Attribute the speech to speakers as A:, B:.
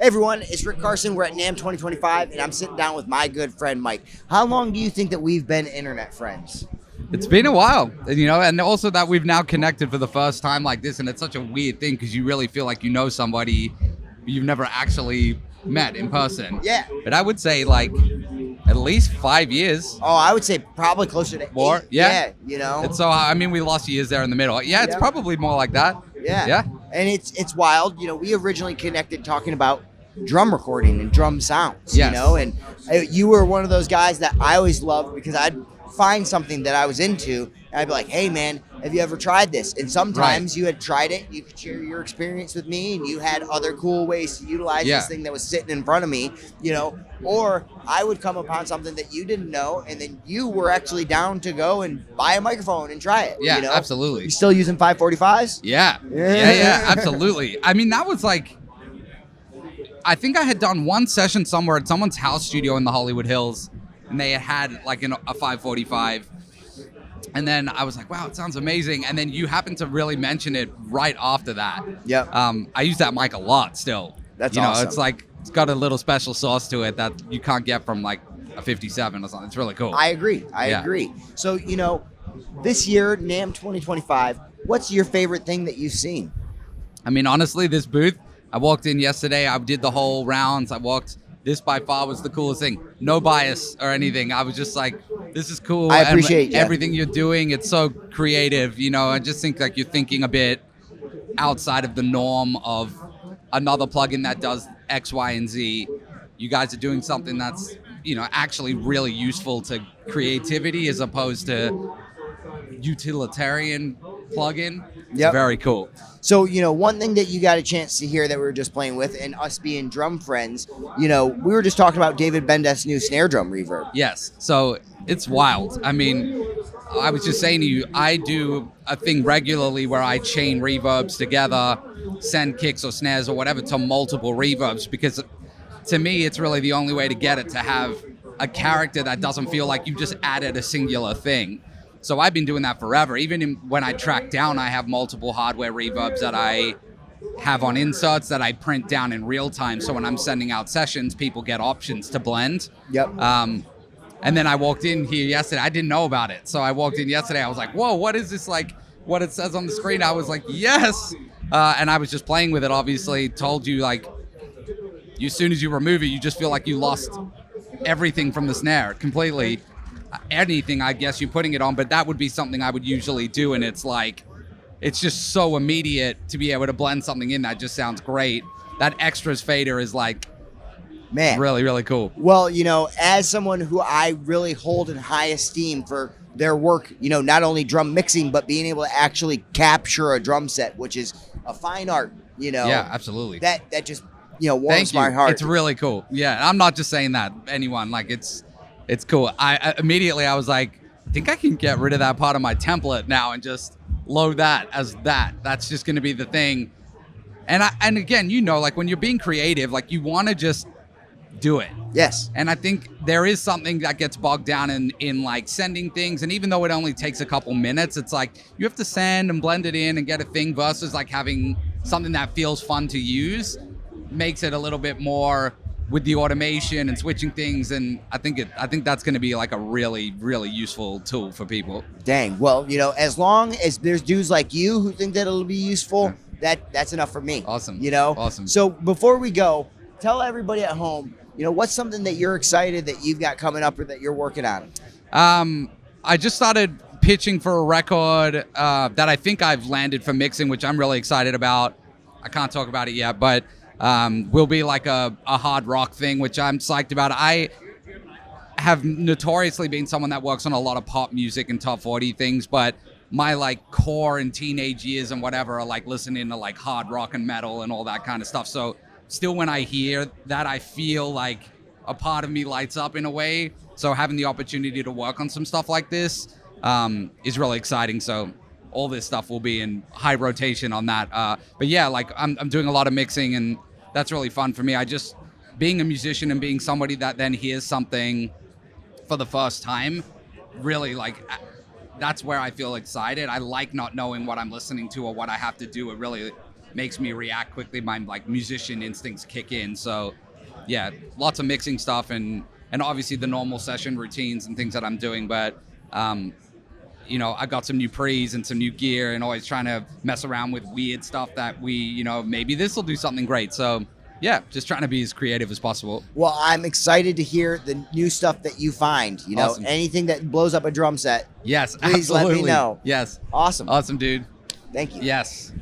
A: Hey everyone, it's Rick Carson. We're at NAMM 2025, and I'm sitting down with my good friend Mike. How long do you think that we've been internet friends?
B: It's been a while, and also that we've now connected for the first time like this, and it's such a weird thing because you really feel like you know somebody you've never actually met in person.
A: Yeah.
B: But I would say like at least 5 years.
A: Oh, I would say probably closer to
B: More?
A: 8.
B: Yeah.
A: And
B: so, we lost years there in the middle. Yeah, it's probably more like that.
A: Yeah. And it's wild. We originally connected talking about drum recording and drum sounds,
B: Yes.
A: and you were one of those guys that I always loved because I'd find something that I was into and I'd be like, hey man, have you ever tried this? And sometimes you had tried it, you could share your experience with me, and you had other cool ways to utilize this thing that was sitting in front of me, or I would come upon something that you didn't know, and then you were actually down to go and buy a microphone and try it.
B: Yeah, absolutely.
A: You still using 545s?
B: Yeah, absolutely. That was like, I think I had done one session somewhere at someone's house studio in the Hollywood Hills, and they had like a 545. And then I was like, wow, it sounds amazing. And then you happened to really mention it right after that.
A: Yep.
B: I use that mic a lot still.
A: That's awesome.
B: It's like, it's got a little special sauce to it that you can't get from like a 57 or something. It's really cool.
A: I agree. So, this year, NAMM 2025, what's your favorite thing that you've seen?
B: Honestly, this booth, I walked in yesterday. I did the whole rounds. This by far was the coolest thing. No bias or anything. I was just like, this is cool.
A: I appreciate
B: everything you're doing. It's so creative. I just think like you're thinking a bit outside of the norm of another plugin that does X, Y, and Z. You guys are doing something that's, actually really useful to creativity as opposed to utilitarian plugin. It's very cool.
A: So, one thing that you got a chance to hear that we were just playing with, and us being drum friends, we were just talking about David Bendeth's new snare drum reverb.
B: Yes. So it's wild. I was just saying to you, I do a thing regularly where I chain reverbs together, send kicks or snares or whatever to multiple reverbs, because to me, it's really the only way to get it to have a character that doesn't feel like you just added a singular thing. So I've been doing that forever. Even when I track down, I have multiple hardware reverbs that I have on inserts that I print down in real time. So when I'm sending out sessions, people get options to blend.
A: Yep.
B: And then I walked in here yesterday. I didn't know about it. So I walked in yesterday. I was like, whoa, what is this, like what it says on the screen? I was like, yes. And I was just playing with it, obviously. Told you, like, as soon as you remove it, you just feel like you lost everything from the snare completely. Anything, I guess, you're putting it on, but that would be something I would usually do, and it's like, it's just so immediate to be able to blend something in that just sounds great. That extras fader is like,
A: man,
B: really, really cool.
A: Well, as someone who I really hold in high esteem for their work, not only drum mixing, but being able to actually capture a drum set, which is a fine art,
B: Yeah, absolutely.
A: That just, warms my heart.
B: It's really cool. Yeah, I'm not just saying that, anyone. Like, it's cool. I immediately I was like, I think I can get rid of that part of my template now and just load that as that. That's just going to be the thing. And again, like when you're being creative, like you want to just do it.
A: Yes.
B: And I think there is something that gets bogged down in like sending things. And even though it only takes a couple minutes, it's like you have to send and blend it in and get a thing versus like having something that feels fun to use makes it a little bit more with the automation and switching things, and I think that's going to be like a really, really useful tool for people.
A: Dang. Well, as long as there's dudes like you who think that it'll be useful, that's enough for me.
B: Awesome. Awesome.
A: So before we go, tell everybody at home, what's something that you're excited that you've got coming up or that you're working on?
B: I just started pitching for a record that I think I've landed for mixing, which I'm really excited about. I can't talk about it yet, but will be like a hard rock thing, which I'm psyched about. I have notoriously been someone that works on a lot of pop music and top 40 things, but my like core and teenage years and whatever are like listening to like hard rock and metal and all that kind of stuff. So still when I hear that, I feel like a part of me lights up in a way. So having the opportunity to work on some stuff like this is really exciting. So all this stuff will be in high rotation on that. But yeah, like I'm doing a lot of mixing, and that's really fun for me. Being a musician and being somebody that then hears something for the first time, really like, that's where I feel excited. I like not knowing what I'm listening to or what I have to do. It really makes me react quickly. My like musician instincts kick in. So yeah, lots of mixing stuff and obviously the normal session routines and things that I'm doing. But you know, I got some new pre's and some new gear and always trying to mess around with weird stuff that you know, maybe this will do something great. So yeah, just trying to be as creative as possible.
A: Well, I'm excited to hear the new stuff that you find. You know,
B: Awesome.
A: anything that blows up a drum set.
B: Yes,
A: Please
B: absolutely.
A: let me know.
B: Yes.
A: Awesome.
B: Awesome, dude.
A: Thank you.
B: Yes.